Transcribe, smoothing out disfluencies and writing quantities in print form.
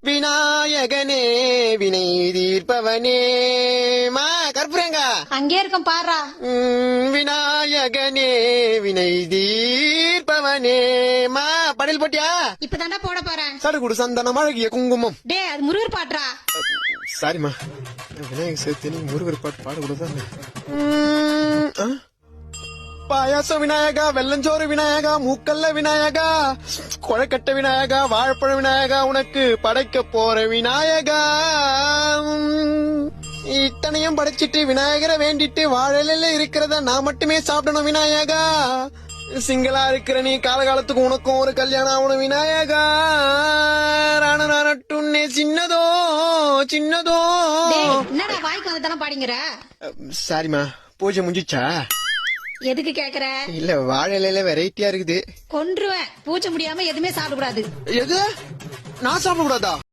விநாயகனே வினை தீர்ப்பவனே மா கற்பூரங்க அங்கே இருக்கும் பாரா. விநாயகனே வினை தீர்ப்பவனே மா படில் போட்டியா? இப்பதாண்டா போட போறேன். சடுகுடு சந்தனம் அழகிய குங்குமம். டே அது முருகர் பாட்டுறா. சாரிமா, விநாயகர் சேர்த்து நீ முருகர் பாட்டு பாடக்கூடாது. பாயாசம் விநாயகா, வெள்ளஞ்சோறு விநாயகா, மூக்கல்ல விநாயகா, கொழக்கட்டை விநாயகா, வாழைப்பழ விநாயகா, உனக்கு படைக்க போற விநாயகா. இத்தனையும் படைச்சிட்டு விநாயகரை வேண்டிட்டு வாழையில இருக்கிறத நான் மட்டுமே சாப்பிடணும் விநாயகா. சிங்களா இருக்கிற நீ காலகாலத்துக்கு உனக்கும் ஒரு கல்யாணம் ஆகணும் விநாயகா. ராணட்டுன்னே சின்னதோ சின்னதோ. என்னடா வாய்க்கு வந்ததெல்லாம் பாடிங்கிற? சாரிமா, பூஜை முடிஞ்சிச்சா? எதுக்கு கேக்குற? இல்ல வாழையில வெரைட்டியா இருக்குது. கொன்றுவேன். பூஜை முடியாம எதுவுமே சாப்பிடக்கூடாது. எது? நான் சாப்பிட கூடாதா?